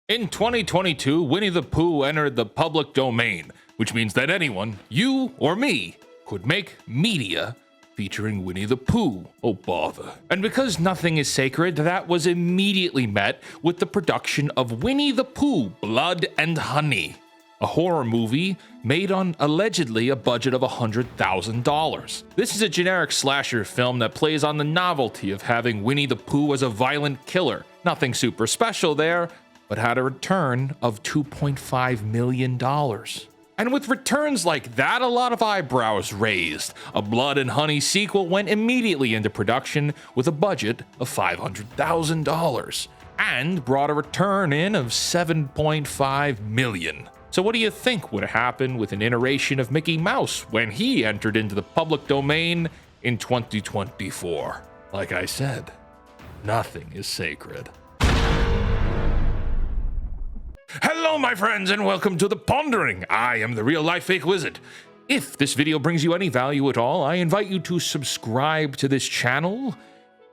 In 2022, Winnie the Pooh entered the public domain, which means that anyone, you or me, could make media featuring Winnie the Pooh. Oh bother. And because nothing is sacred, that was immediately met with the production of Winnie the Pooh, Blood and Honey, a horror movie made on allegedly a budget of $100,000. This is a generic slasher film that plays on the novelty of having Winnie the Pooh as a violent killer. Nothing super special there, but had a return of $2.5 million. And with returns like that, a lot of eyebrows raised. A Blood and Honey sequel went immediately into production with a budget of $500,000 and brought a return in of $7.5 million. So what do you think would happen with an iteration of Mickey Mouse when he entered into the public domain in 2024? Like I said, nothing is sacred. Hello, my friends, and welcome to The Pondering. I am the real-life fake wizard. If this video brings you any value at all, I invite you to subscribe to this channel,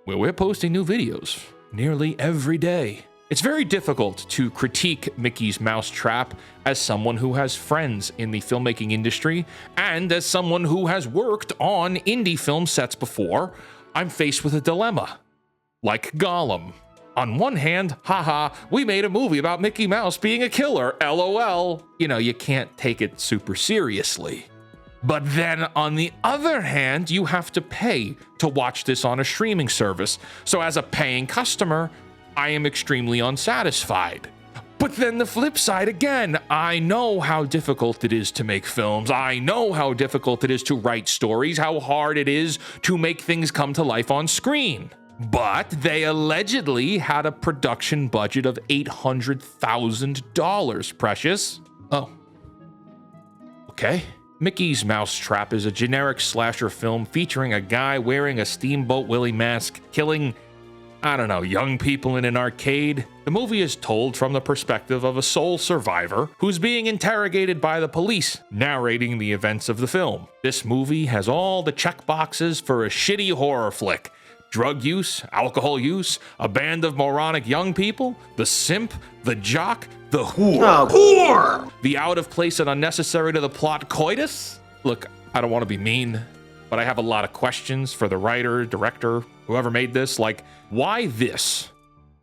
where we're posting new videos nearly every day. It's very difficult to critique Mickey's Mousetrap as someone who has friends in the filmmaking industry, and as someone who has worked on indie film sets before. I'm faced with a dilemma, like Gollum. On one hand, haha, we made a movie about Mickey Mouse being a killer, LOL. You know, you can't take it super seriously. But then on the other hand, you have to pay to watch this on a streaming service. So as a paying customer, I am extremely unsatisfied. But then the flip side again, I know how difficult it is to make films. I know how difficult it is to write stories, how hard it is to make things come to life on screen. But they allegedly had a production budget of $800,000, Precious. Oh. Okay. Mickey's Mousetrap is a generic slasher film featuring a guy wearing a Steamboat Willie mask, killing, I don't know, young people in an arcade. The movie is told from the perspective of a sole survivor who's being interrogated by the police, narrating the events of the film. This movie has all the checkboxes for a shitty horror flick. Drug use, alcohol use, a band of moronic young people, the simp, the jock, the whore. Whore! The out of place and unnecessary to the plot coitus? Look, I don't want to be mean, but I have a lot of questions for the writer, director, whoever made this. Like, why this?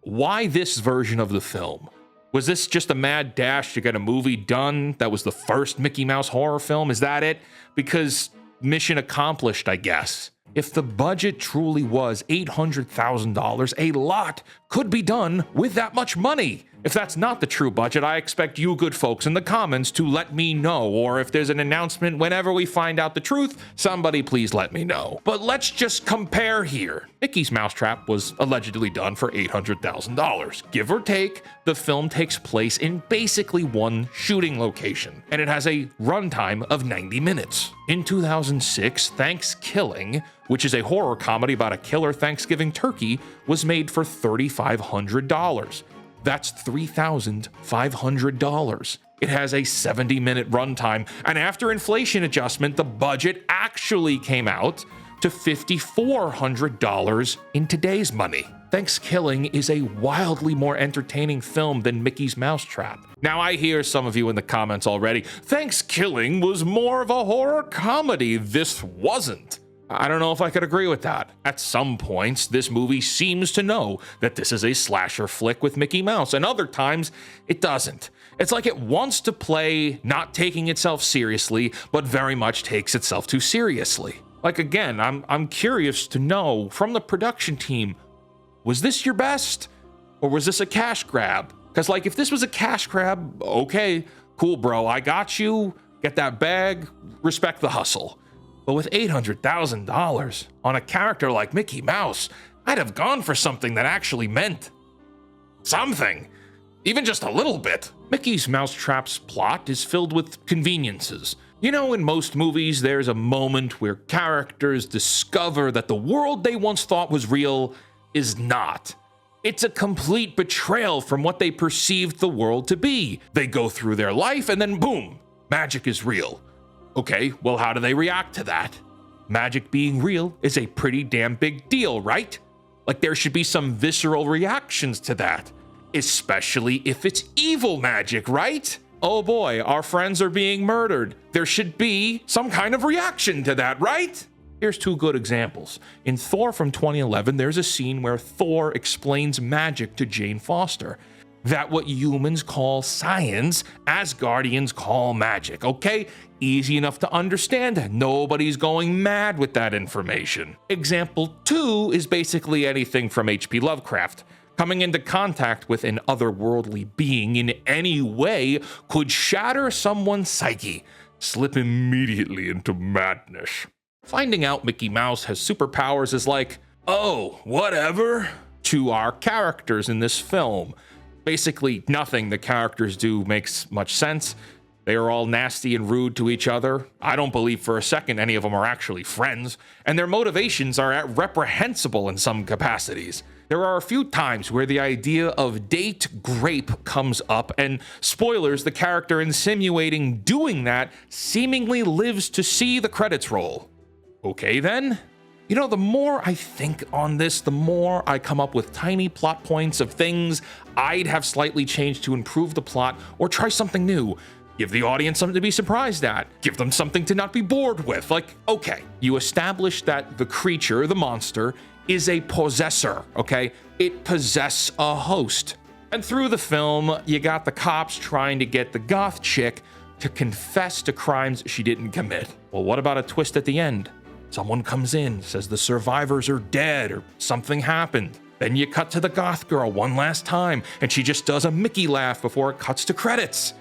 Why this version of the film? Was this just a mad dash to get a movie done that was the first Mickey Mouse horror film? Is that it? Because mission accomplished, I guess. If the budget truly was $800,000, a lot could be done with that much money. If that's not the true budget, I expect you good folks in the comments to let me know, or if there's an announcement whenever we find out the truth, somebody please let me know. But let's just compare here. Mickey's Mousetrap was allegedly done for $800,000. Give or take, the film takes place in basically one shooting location, and it has a runtime of 90 minutes. In 2006, Thanksgiving, which is a horror comedy about a killer Thanksgiving turkey, was made for $3,500. That's $3,500. It has a 70-minute runtime, and after inflation adjustment, the budget actually came out to $5,400 in today's money. Thanksgiving is a wildly more entertaining film than Mickey's Mousetrap. Now, I hear some of you in the comments already, Thanksgiving was more of a horror comedy. This wasn't. I don't know if I could agree with that. At some points, this movie seems to know that this is a slasher flick with Mickey Mouse, and other times, it doesn't. It's like it wants to play not taking itself seriously, but very much takes itself too seriously. Like, again, I'm curious to know from the production team, was this your best? Or was this a cash grab? Because, like, if this was a cash grab, okay, cool, bro, I got you, get that bag, respect the hustle. But with $800,000 on a character like Mickey Mouse, I'd have gone for something that actually meant something, even just a little bit. Mickey's Mousetrap's plot is filled with conveniences. You know, in most movies, there's a moment where characters discover that the world they once thought was real is not. It's a complete betrayal from what they perceived the world to be. They go through their life and then boom, magic is real. Okay, well, how do they react to that? Magic being real is a pretty damn big deal, right? Like, there should be some visceral reactions to that. especially if it's evil magic, right? Oh boy, our friends are being murdered. There should be some kind of reaction to that, right? Here's two good examples. In Thor from 2011, there's a scene where Thor explains magic to Jane Foster. That what humans call science, Asgardians call magic, okay? Easy enough to understand. Nobody's going mad with that information. Example 2 is basically anything from H.P. Lovecraft. Coming into contact with an otherworldly being in any way could shatter someone's psyche, slip immediately into madness. Finding out Mickey Mouse has superpowers is like, oh, whatever, to our characters in this film. Basically, nothing the characters do makes much sense. They are all nasty and rude to each other. I don't believe for a second any of them are actually friends, and their motivations are reprehensible in some capacities. There are a few times where the idea of date grape comes up, and spoilers, the character insinuating doing that seemingly lives to see the credits roll. Okay then? You know, the more I think on this, the more I come up with tiny plot points of things I'd have slightly changed to improve the plot or try something new. Give the audience something to be surprised at. Give them something to not be bored with. Like, okay, you establish that the creature, the monster, is a possessor, okay? It possesses a host. And through the film, you got the cops trying to get the goth chick to confess to crimes she didn't commit. Well, what about a twist at the end? Someone comes in, says the survivors are dead or something happened. Then you cut to the goth girl one last time, and she just does a Mickey laugh before it cuts to credits.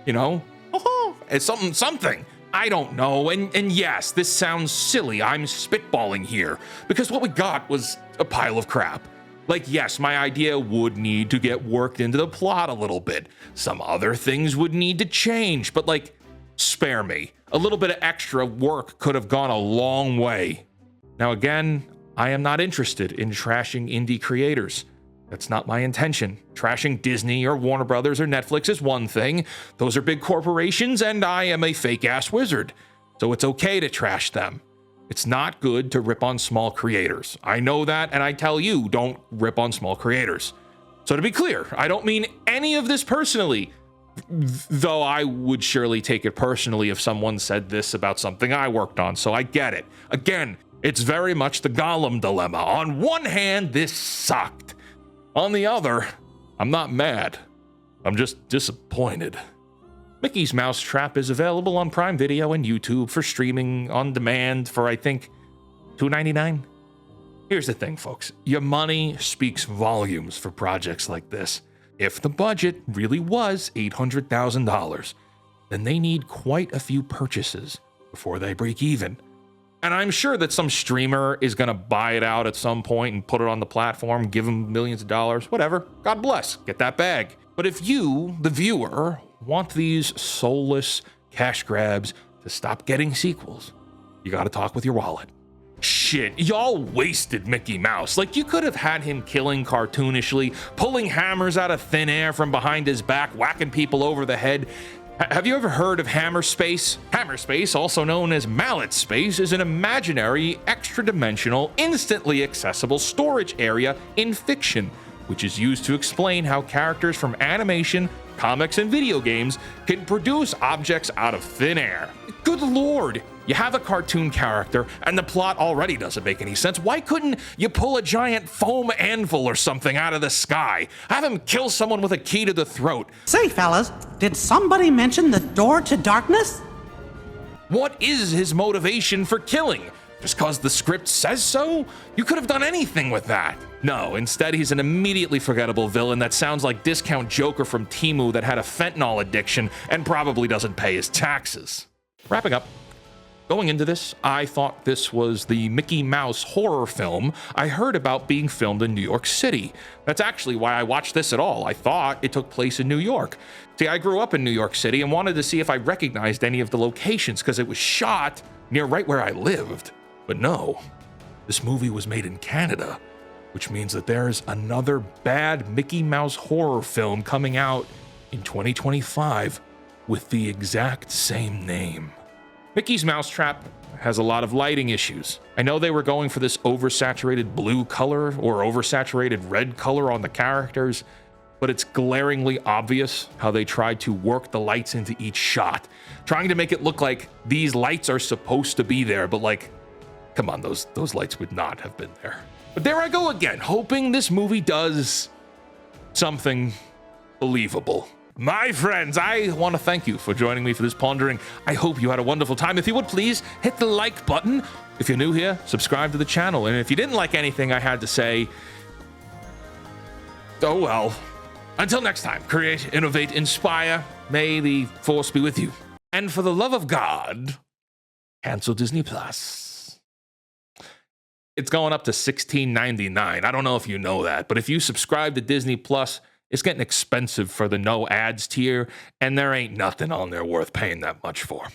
You know? Oh, it's something. I don't know. And yes, this sounds silly. I'm spitballing here because what we got was a pile of crap. Like, yes, my idea would need to get worked into the plot a little bit. Some other things would need to change, but like, spare me. A little bit of extra work could have gone a long way. Now again, I am not interested in trashing indie creators. That's not my intention. Trashing Disney or Warner Brothers or Netflix is one thing. Those are big corporations, and I am a fake-ass wizard. So it's okay to trash them. It's not good to rip on small creators. I know that, and I tell you, don't rip on small creators. So to be clear, I don't mean any of this personally, though I would surely take it personally if someone said this about something I worked on, so I get it. Again, it's very much the Gollum dilemma. On one hand, this sucked. On the other, I'm not mad. I'm just disappointed. Mickey's Mousetrap is available on Prime Video and YouTube for streaming on demand for, I think, $2.99. Here's the thing, folks. Your money speaks volumes for projects like this. If the budget really was $800,000, then they need quite a few purchases before they break even. And I'm sure that some streamer is going to buy it out at some point and put it on the platform, give them millions of dollars, whatever. God bless, get that bag. But if you, the viewer, want these soulless cash grabs to stop getting sequels, you got to talk with your wallet. Shit, y'all wasted Mickey Mouse. Like, you could have had him killing cartoonishly, pulling hammers out of thin air from behind his back, whacking people over the head. Have you ever heard of Hammer Space? Hammer Space, also known as Mallet Space, is an imaginary, extra-dimensional, instantly accessible storage area in fiction, which is used to explain how characters from animation, comics, and video games can produce objects out of thin air. Good lord! You have a cartoon character, and the plot already doesn't make any sense. Why couldn't you pull a giant foam anvil or something out of the sky? Have him kill someone with a key to the throat. Say, fellas, did somebody mention the door to darkness? What is his motivation for killing? Just cause the script says so? You could have done anything with that. No, instead he's an immediately forgettable villain that sounds like Discount Joker from Temu that had a fentanyl addiction and probably doesn't pay his taxes. Wrapping up. Going into this, I thought this was the Mickey Mouse horror film I heard about being filmed in New York City. That's actually why I watched this at all. I thought it took place in New York. See, I grew up in New York City and wanted to see if I recognized any of the locations because it was shot near right where I lived. But no, this movie was made in Canada, which means that there's another bad Mickey Mouse horror film coming out in 2025 with the exact same name. Mickey's Mousetrap has a lot of lighting issues. I know they were going for this oversaturated blue color or oversaturated red color on the characters, but it's glaringly obvious how they tried to work the lights into each shot, trying to make it look like these lights are supposed to be there, but like, come on, those lights would not have been there. But there I go again, hoping this movie does something believable. My friends, I want to thank you for joining me for this pondering. I hope you had a wonderful time. If you would please hit the like button. If you're new here, subscribe to the channel. And if you didn't like anything I had to say, oh well. Until next time, create, innovate, inspire. May the force be with you. And for the love of God, cancel Disney Plus. It's going up to $16.99. I don't know if you know that, but if you subscribe to Disney Plus, it's getting expensive for the no ads tier, and there ain't nothing on there worth paying that much for.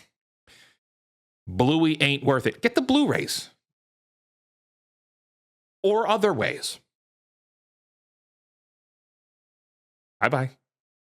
Bluey ain't worth it. Get the Blu-rays. Or other ways. Bye-bye.